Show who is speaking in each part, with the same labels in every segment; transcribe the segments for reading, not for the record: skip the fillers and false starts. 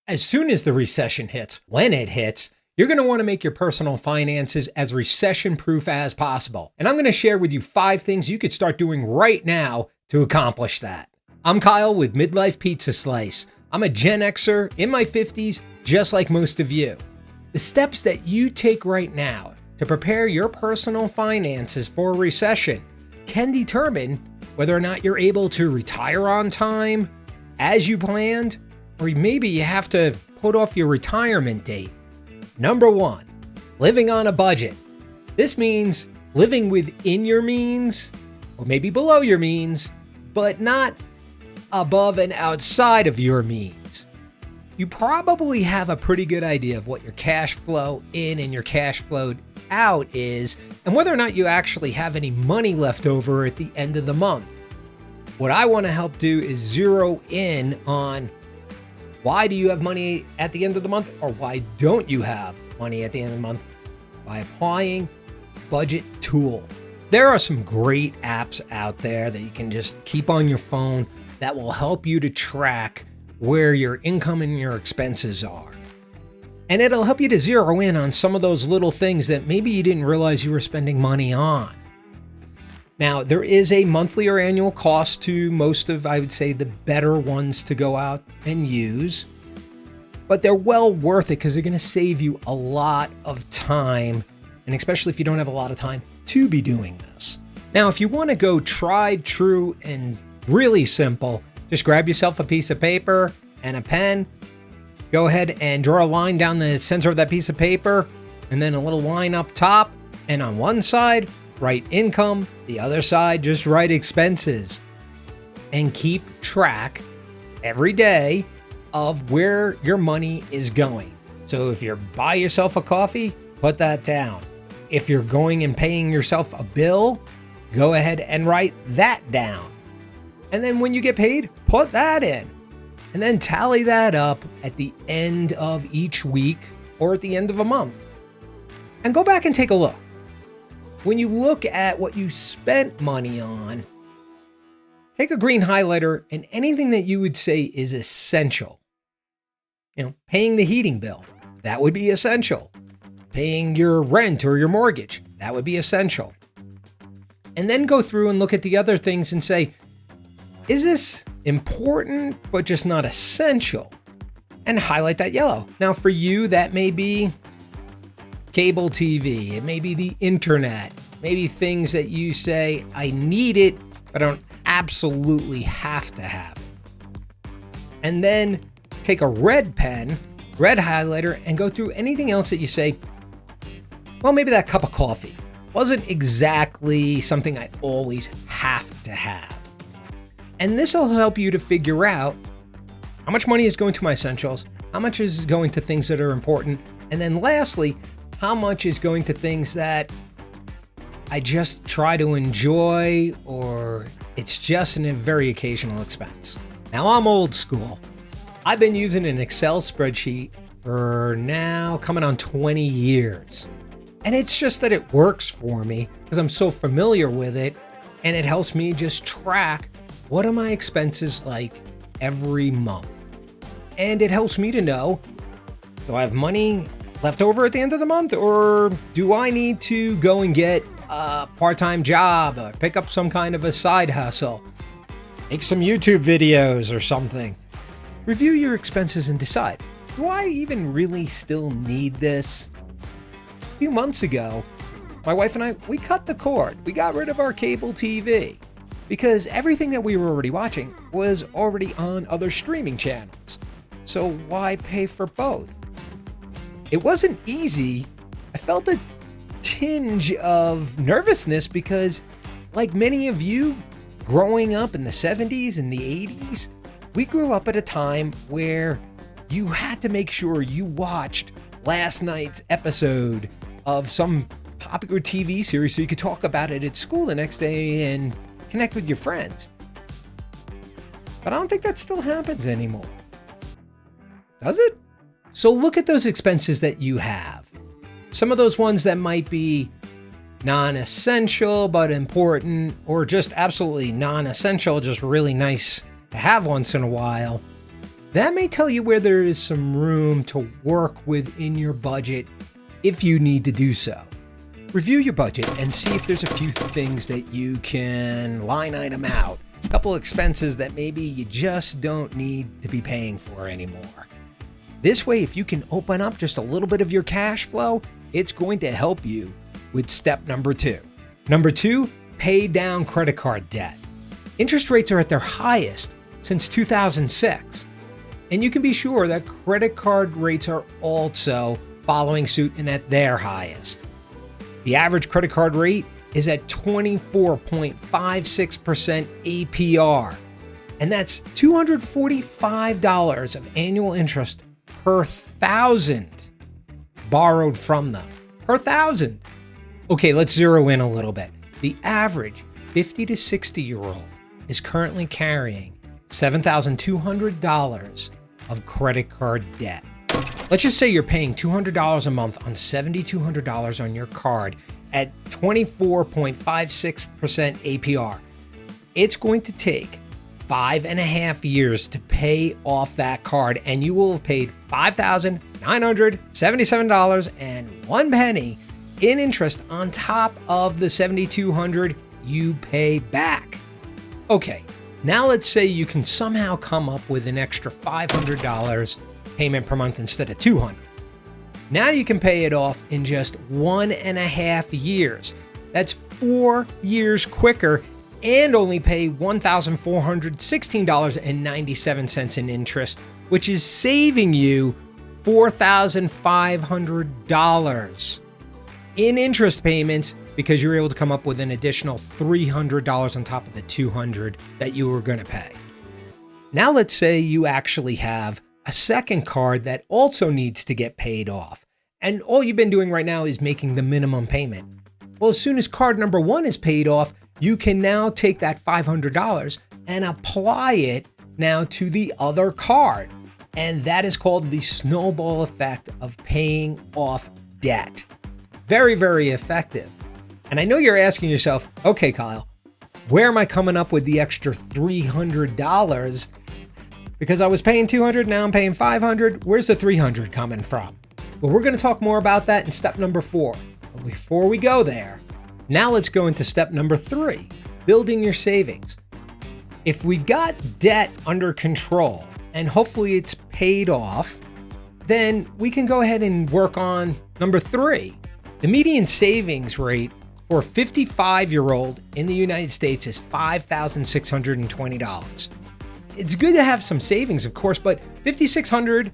Speaker 1: As soon as the recession hits, when it hits, you're going to want to make your personal finances as recession-proof as possible. And I'm going to share with you 5 things you could start doing right now to accomplish that. I'm Kyle with Midlife Pizza Slice. I'm a Gen Xer in my 50s, just like most of you. The steps that you take right now to prepare your personal finances for a recession can determine whether or not you're able to retire on time, as you planned, or maybe you have to put off your retirement date. Number 1, living on a budget. This means living within your means, or maybe below your means, but not above and outside of your means. You probably have a pretty good idea of what your cash flow in and your cash flow out is, and whether or not you actually have any money left over at the end of the month. What I want to help do is zero in on why do you have money at the end of the month, or why don't you have money at the end of the month, by applying budget tool. There are some great apps out there that you can just keep on your phone that will help you to track where your income and your expenses are. And it'll help you to zero in on some of those little things that maybe you didn't realize you were spending money on. Now, there is a monthly or annual cost to most of, I would say, the better ones to go out and use, but they're well worth it because they're going to save you a lot of time, and especially if you don't have a lot of time to be doing this. Now, if you want to go tried, true, and really simple, just grab yourself a piece of paper and a pen, go ahead and draw a line down the center of that piece of paper, and then a little line up top, and on one side, write income, the other side, just write expenses. And keep track every day of where your money is going. So if you're buy yourself a coffee, put that down. If you're going and paying yourself a bill, go ahead and write that down. And then when you get paid, put that in. And then tally that up at the end of each week or at the end of a month. And go back and take a look. When you look at what you spent money on, take a green highlighter and anything that you would say is essential. Paying the heating bill, that would be essential. Paying your rent or your mortgage, that would be essential. And then go through and look at the other things and say, is this important but just not essential? And highlight that yellow. Now for you, that may be cable TV, it may be the internet, maybe things that you say, I need it, but I don't absolutely have to have it. And then take a red pen, red highlighter, and go through anything else that you say, well, maybe that cup of coffee wasn't exactly something I always have to have. And this will help you to figure out how much money is going to my essentials, how much is going to things that are important, and then lastly, how much is going to things that I just try to enjoy, or it's just a very occasional expense. Now, I'm old school. I've been using an Excel spreadsheet for now coming on 20 years. And it's just that it works for me because I'm so familiar with it, and it helps me just track what are my expenses like every month. And it helps me to know, do I have money left over at the end of the month, or do I need to go and get a part-time job, or pick up some kind of a side hustle, make some YouTube videos or something? Review your expenses and decide, do I even really still need this? A few months ago, my wife and I, we cut the cord. We got rid of our cable TV because everything that we were already watching was already on other streaming channels. So why pay for both? It wasn't easy. I felt a tinge of nervousness because, like many of you growing up in the 70s and the 80s, we grew up at a time where you had to make sure you watched last night's episode of some popular TV series so you could talk about it at school the next day and connect with your friends. But I don't think that still happens anymore. Does it? So look at those expenses that you have. Some of those ones that might be non-essential but important, or just absolutely non-essential, just really nice to have once in a while. That may tell you where there is some room to work within your budget if you need to do so. Review your budget and see if there's a few things that you can line item out. A couple expenses that maybe you just don't need to be paying for anymore. This way, if you can open up just a little bit of your cash flow, it's going to help you with step number 2. Number 2, pay down credit card debt. Interest rates are at their highest since 2006. And you can be sure that credit card rates are also following suit and at their highest. The average credit card rate is at 24.56% APR, and that's $245 of annual interest per thousand borrowed from them. Per thousand. Okay, let's zero in a little bit. The average 50 to 60-year-old is currently carrying $7,200 of credit card debt. Let's just say you're paying $200 a month on $7,200 on your card at 24.56% APR. It's going to take 5.5 years to pay off that card, and you will have paid $5,977.01 in interest on top of the $7,200 you pay back. Okay, now let's say you can somehow come up with an extra $500 payment per month instead of $200. Now you can pay it off in just 1.5 years. That's 4 years quicker and only pay $1,416.97 in interest, which is saving you $4,500 in interest payments because you're able to come up with an additional $300 on top of the $200 that you were going to pay. Now let's say you actually have a second card that also needs to get paid off, and all you've been doing right now is making the minimum payment. Well, as soon as card number 1 is paid off, you can now take that $500 and apply it now to the other card. And that is called the snowball effect of paying off debt. Very, very effective. And I know you're asking yourself, okay, Kyle, where am I coming up with the extra $300? Because I was paying $200, now I'm paying $500. Where's the $300 coming from? Well, we're going to talk more about that in step number 4. But before we go there, now let's go into step number 3, building your savings. If we've got debt under control and hopefully it's paid off, then we can go ahead and work on number 3. The median savings rate for a 55-year-old in the United States is $5,620. It's good to have some savings, of course, but $5,600,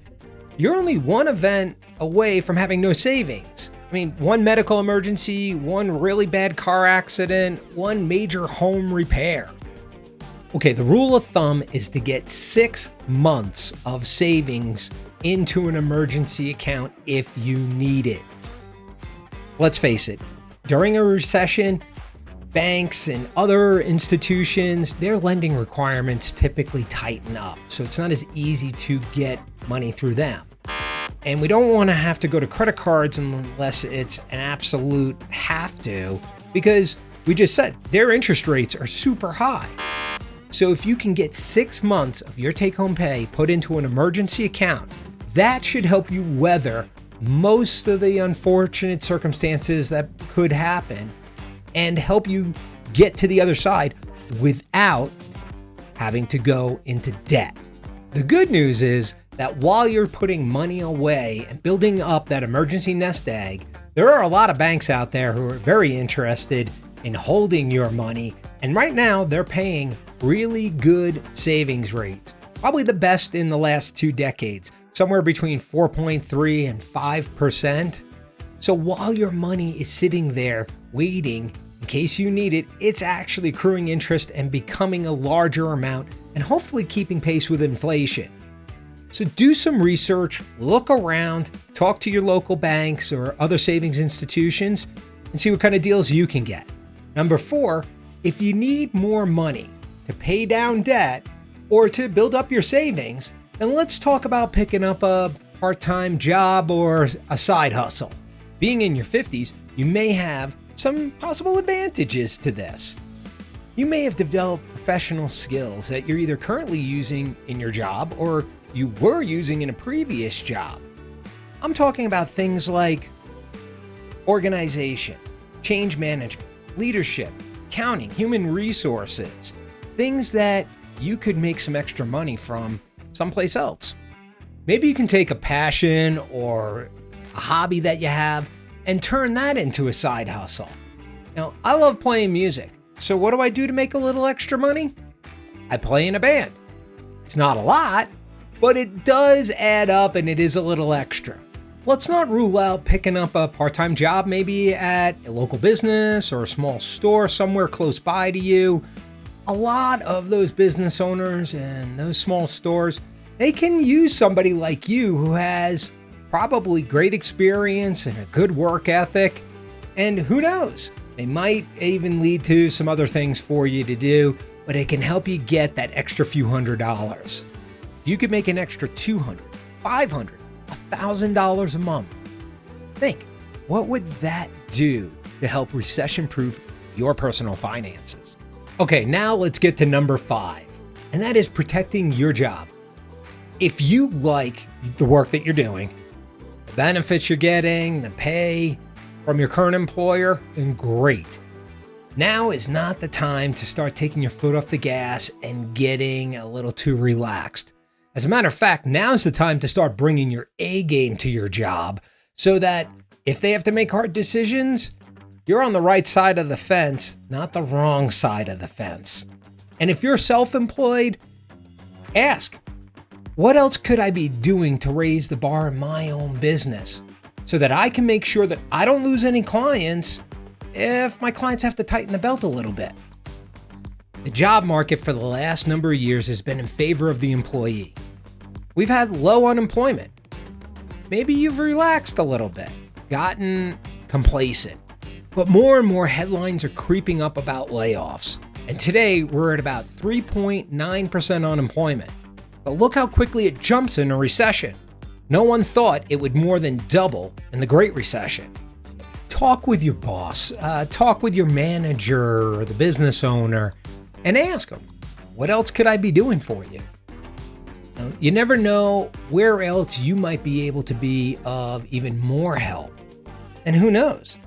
Speaker 1: you're only one event away from having no savings. I mean, one medical emergency, one really bad car accident, one major home repair. Okay, the rule of thumb is to get 6 months of savings into an emergency account if you need it. Let's face it, during a recession, banks and other institutions, their lending requirements typically tighten up, so it's not as easy to get money through them. And we don't want to have to go to credit cards unless it's an absolute have to, because we just said their interest rates are super high. So if you can get 6 months of your take-home pay put into an emergency account, that should help you weather most of the unfortunate circumstances that could happen and help you get to the other side without having to go into debt. The good news is that while you're putting money away and building up that emergency nest egg, there are a lot of banks out there who are very interested in holding your money. And right now they're paying really good savings rates, probably the best in the last 2 decades, somewhere between 4.3 and 5%. So while your money is sitting there waiting in case you need it, it's actually accruing interest and becoming a larger amount and hopefully keeping pace with inflation. So do some research, look around, talk to your local banks or other savings institutions and see what kind of deals you can get. Number 4, if you need more money to pay down debt or to build up your savings, then let's talk about picking up a part-time job or a side hustle. Being in your 50s, you may have some possible advantages to this. You may have developed professional skills that you're either currently using in your job or you were using in a previous job. I'm talking about things like organization, change management, leadership, accounting, human resources, things that you could make some extra money from someplace else. Maybe you can take a passion or a hobby that you have and turn that into a side hustle. Now, I love playing music, so what do I do to make a little extra money? I play in a band. It's not a lot, but it does add up and it is a little extra. Let's not rule out picking up a part-time job, maybe at a local business or a small store somewhere close by to you. A lot of those business owners and those small stores, they can use somebody like you who has probably great experience and a good work ethic. And who knows, they might even lead to some other things for you to do, but it can help you get that extra few $100s. If you could make an extra $200, $500, $1,000 a month, think, what would that do to help recession-proof your personal finances? Okay, now let's get to number 5, and that is protecting your job. If you like the work that you're doing, the benefits you're getting, the pay from your current employer, then great. Now is not the time to start taking your foot off the gas and getting a little too relaxed. As a matter of fact, now's the time to start bringing your A game to your job so that if they have to make hard decisions, you're on the right side of the fence, not the wrong side of the fence. And if you're self-employed, ask, what else could I be doing to raise the bar in my own business so that I can make sure that I don't lose any clients if my clients have to tighten the belt a little bit? The job market for the last number of years has been in favor of the employee. We've had low unemployment. Maybe you've relaxed a little bit, gotten complacent, but more and more headlines are creeping up about layoffs. And today we're at about 3.9% unemployment. But look how quickly it jumps in a recession. No one thought it would more than double in the Great Recession. Talk with your boss, talk with your manager or the business owner, and ask them, what else could I be doing for you? Now, you never know where else you might be able to be of even more help. And who knows?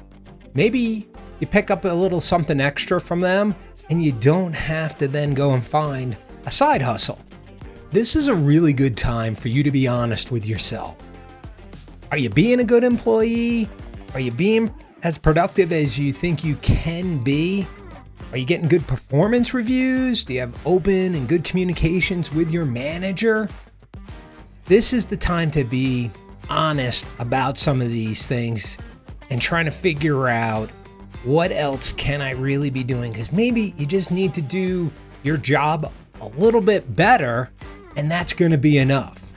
Speaker 1: Maybe you pick up a little something extra from them and you don't have to then go and find a side hustle. This is a really good time for you to be honest with yourself. Are you being a good employee? Are you being as productive as you think you can be? Are you getting good performance reviews? Do you have open and good communications with your manager? This is the time to be honest about some of these things and trying to figure out what else can I really be doing? Because maybe you just need to do your job a little bit better, and that's going to be enough.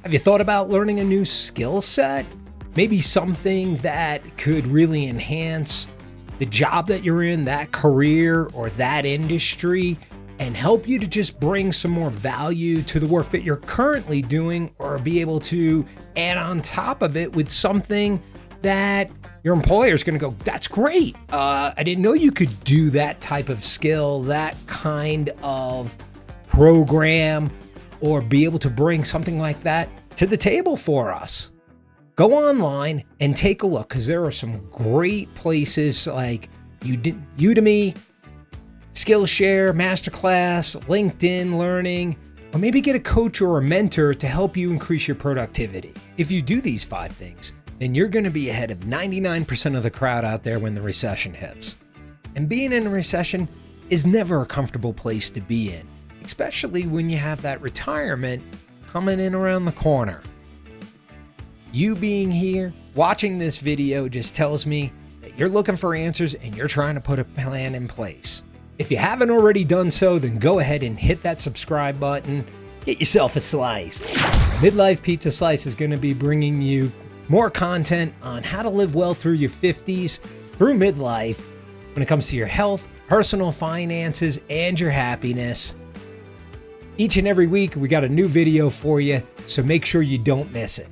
Speaker 1: Have you thought about learning a new skill set? Maybe something that could really enhance the job that you're in, that career or that industry, and help you to just bring some more value to the work that you're currently doing, or be able to add on top of it with something that your employer is going to go, that's great. I didn't know you could do that type of skill, that kind of program, or be able to bring something like that to the table for us. Go online and take a look, because there are some great places like Udemy, Skillshare, Masterclass, LinkedIn Learning, or maybe get a coach or a mentor to help you increase your productivity. If you do these 5 things, then you're going to be ahead of 99% of the crowd out there when the recession hits. And being in a recession is never a comfortable place to be in, especially when you have that retirement coming in around the corner. You being here, watching this video just tells me that you're looking for answers and you're trying to put a plan in place. If you haven't already done so, then go ahead and hit that subscribe button. Get yourself a slice. Midlife Pizza Slice is going to be bringing you more content on how to live well through your 50s, through midlife, when it comes to your health, personal finances, and your happiness. Each and every week, we got a new video for you, so make sure you don't miss it.